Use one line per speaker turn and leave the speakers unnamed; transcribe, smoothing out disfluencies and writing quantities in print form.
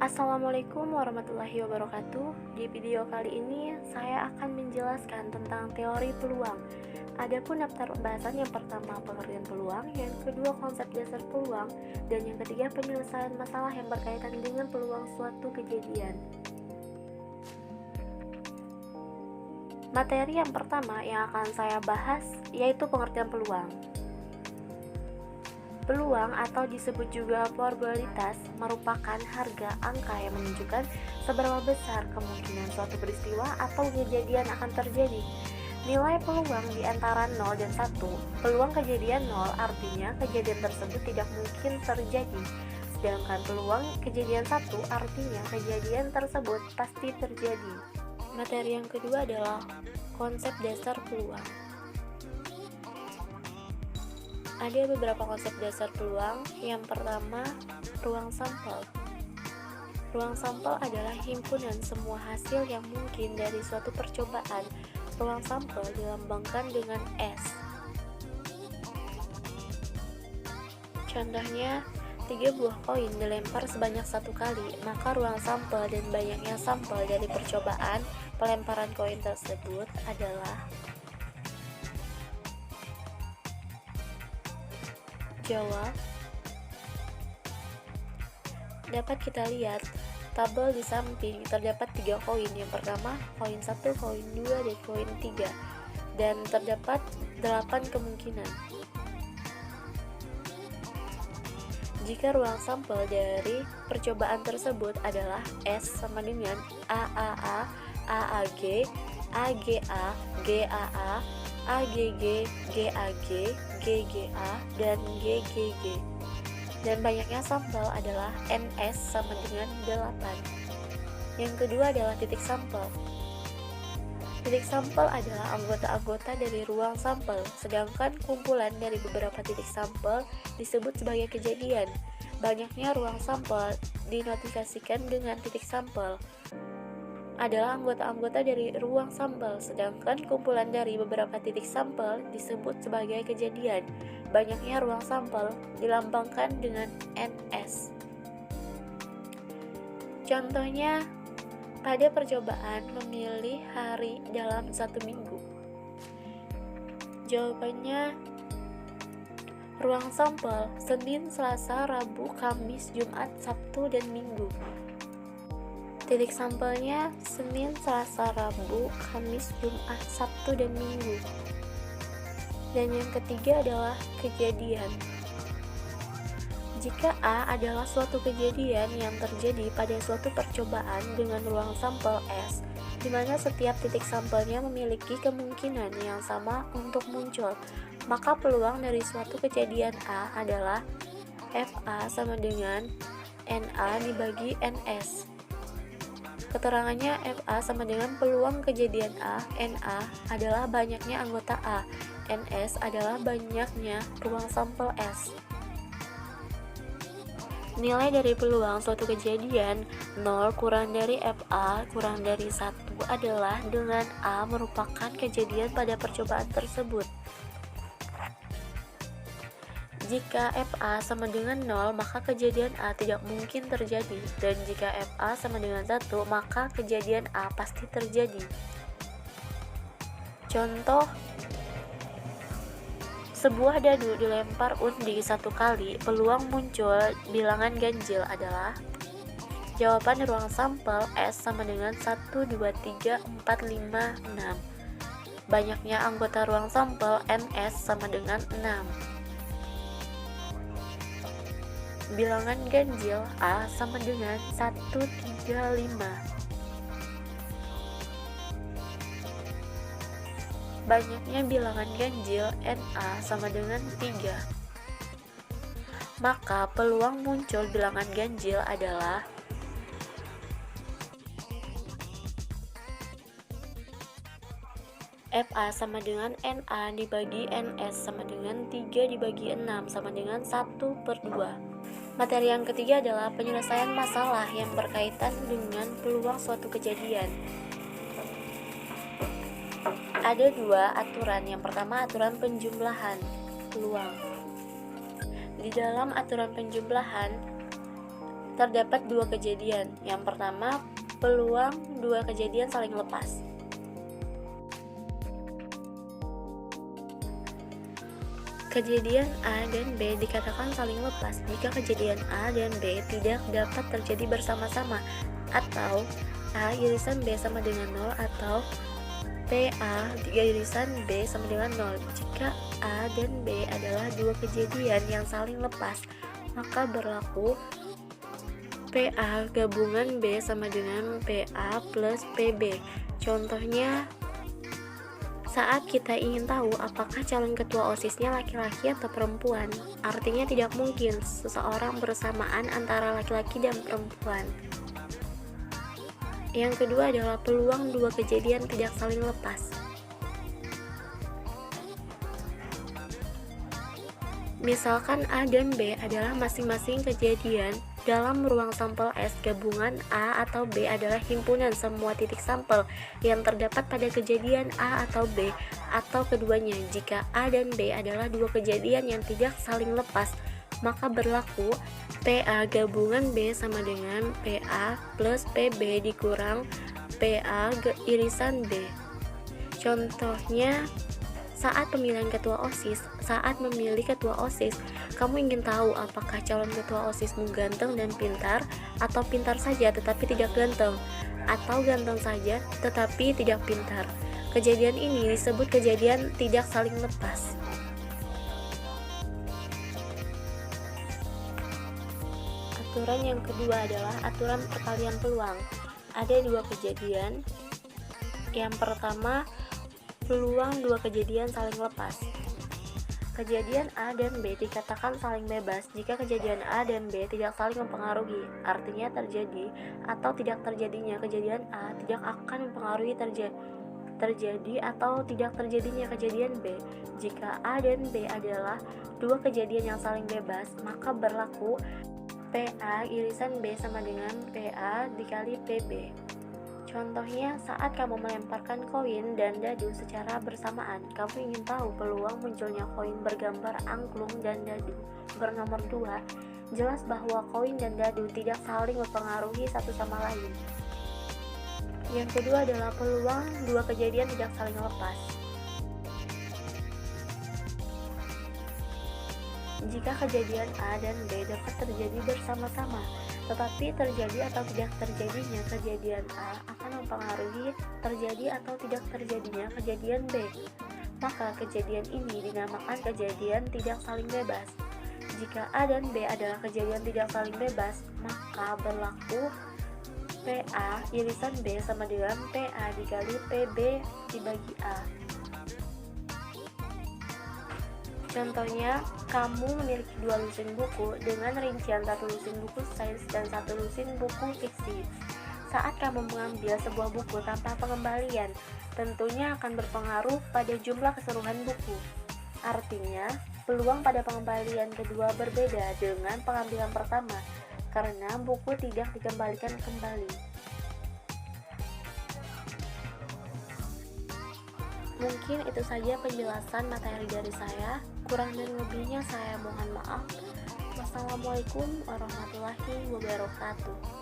Assalamualaikum warahmatullahi wabarakatuh. Di video kali ini saya akan menjelaskan tentang teori peluang. Adapun daftar pembahasan yang pertama pengertian peluang, yang kedua konsep dasar peluang, dan yang ketiga penyelesaian masalah yang berkaitan dengan peluang suatu kejadian. Materi yang pertama yang akan saya bahas yaitu pengertian peluang. Peluang atau disebut juga probabilitas merupakan harga angka yang menunjukkan seberapa besar kemungkinan suatu peristiwa atau kejadian akan terjadi. Nilai peluang di antara 0 dan 1. Peluang kejadian 0 artinya kejadian tersebut tidak mungkin terjadi. Sedangkan peluang kejadian 1 artinya kejadian tersebut pasti terjadi. Materi yang kedua adalah konsep dasar peluang. Ada beberapa konsep dasar peluang. Yang pertama, ruang sampel. Ruang sampel adalah himpunan semua hasil yang mungkin dari suatu percobaan. Ruang sampel dilambangkan dengan S. Contohnya, 3 buah koin dilempar sebanyak 1 kali, maka ruang sampel dan banyaknya sampel dari percobaan pelemparan koin tersebut adalah jawab. Dapat kita lihat tabel di samping terdapat 3 koin. Yang pertama koin 1, koin 2, dan koin 3, dan terdapat 8 kemungkinan. Jika ruang sampel dari percobaan tersebut adalah S sama dengan AAA, AAG, AGA, GAA, AGG, GAG, GGA, dan GGG, dan banyaknya sampel adalah NS sama dengan 8. Yang kedua adalah titik sampel. Titik sampel adalah anggota-anggota dari ruang sampel, sedangkan kumpulan dari beberapa titik sampel disebut sebagai kejadian. Banyaknya ruang sampel dinotifikasikan dengan titik sampel adalah anggota-anggota dari ruang sampel, sedangkan kumpulan dari beberapa titik sampel disebut sebagai kejadian. Banyaknya ruang sampel dilambangkan dengan NS. Contohnya, pada percobaan memilih hari dalam 1 minggu. Jawabannya, ruang sampel Senin, Selasa, Rabu, Kamis, Jumat, Sabtu, dan Minggu. Titik sampelnya Senin, Selasa, Rabu, Kamis, Jumat, Sabtu, dan Minggu. Dan yang ketiga adalah kejadian. Jika A adalah suatu kejadian yang terjadi pada suatu percobaan dengan ruang sampel S, di mana setiap titik sampelnya memiliki kemungkinan yang sama untuk muncul, maka peluang dari suatu kejadian A adalah FA sama dengan NA dibagi NS. Keterangannya FA sama dengan peluang kejadian A, NA adalah banyaknya anggota A, NS adalah banyaknya ruang sampel S. Nilai dari peluang suatu kejadian 0 kurang dari FA kurang dari 1 adalah dengan A merupakan kejadian pada percobaan tersebut. Jika FA sama dengan 0, maka kejadian A tidak mungkin terjadi, dan jika FA sama dengan 1, maka kejadian A pasti terjadi. Contoh, sebuah dadu dilempar undi 1 kali, peluang muncul bilangan ganjil adalah jawaban ruang sampel S sama dengan 1, 2, 3, 4, 5, 6. Banyaknya anggota ruang sampel NS sama dengan 6. Bilangan ganjil A sama dengan 1, 3, 5. Banyaknya bilangan ganjil NA sama dengan 3. Maka peluang muncul bilangan ganjil adalah FA sama dengan NA dibagi NS sama dengan 3 dibagi 6 sama dengan 1/2. Materi yang ketiga adalah penyelesaian masalah yang berkaitan dengan peluang suatu kejadian. Ada 2 aturan. Yang pertama, aturan penjumlahan peluang. Di dalam aturan penjumlahan, terdapat dua kejadian. Yang pertama, peluang dua kejadian saling lepas. Kejadian A dan B dikatakan saling lepas jika kejadian A dan B tidak dapat terjadi bersama-sama, atau A irisan B sama dengan 0, atau PA irisan B sama dengan 0. Jika A dan B adalah dua kejadian yang saling lepas, maka berlaku PA gabungan B sama dengan PA plus PB. Contohnya, saat kita ingin tahu apakah calon ketua OSISnya laki-laki atau perempuan, artinya tidak mungkin seseorang bersamaan antara laki-laki dan perempuan. Yang kedua adalah peluang dua kejadian tidak saling lepas. Misalkan A dan B adalah masing-masing kejadian dalam ruang sampel S. Gabungan A atau B adalah himpunan semua titik sampel yang terdapat pada kejadian A atau B, atau keduanya. Jika A dan B adalah dua kejadian yang tidak saling lepas, maka berlaku PA gabungan B sama dengan PA plus PB dikurang PA irisan B. Contohnya, saat pemilihan ketua OSIS, kamu ingin tahu apakah calon ketua OSISmu ganteng dan pintar, atau pintar saja tetapi tidak ganteng, atau ganteng saja tetapi tidak pintar. Kejadian ini disebut kejadian tidak saling lepas. Aturan yang kedua adalah aturan perkalian peluang. Ada dua kejadian. Yang pertama, peluang dua kejadian saling lepas. Kejadian A dan B dikatakan saling bebas jika kejadian A dan B tidak saling mempengaruhi. Artinya terjadi atau tidak terjadinya kejadian A tidak akan mempengaruhi terjadi atau tidak terjadinya kejadian B. Jika A dan B adalah dua kejadian yang saling bebas, maka berlaku PA irisan B sama dengan PA dikali PB. Contohnya, saat kamu melemparkan koin dan dadu secara bersamaan, kamu ingin tahu peluang munculnya koin bergambar angklung dan dadu bernomor 2. Jelas bahwa koin dan dadu tidak saling mempengaruhi satu sama lain. Yang kedua adalah peluang dua kejadian tidak saling lepas. Jika kejadian A dan B dapat terjadi bersama-sama, tetapi terjadi atau tidak terjadinya kejadian A akan mempengaruhi terjadi atau tidak terjadinya kejadian B, maka kejadian ini dinamakan kejadian tidak saling bebas. Jika A dan B adalah kejadian tidak saling bebas, maka berlaku PA irisan B sama dengan PA dikali PB dibagi A. Contohnya, kamu memiliki 2 lusin buku dengan rincian 1 lusin buku sains dan 1 lusin buku fiksi. Saat kamu mengambil sebuah buku tanpa pengembalian, tentunya akan berpengaruh pada jumlah keseluruhan buku. Artinya, peluang pada pengembalian kedua berbeda dengan pengambilan pertama, karena buku tidak dikembalikan kembali. Mungkin itu saja penjelasan materi dari saya. Kurang dan lebihnya saya mohon maaf. Wassalamualaikum warahmatullahi wabarakatuh.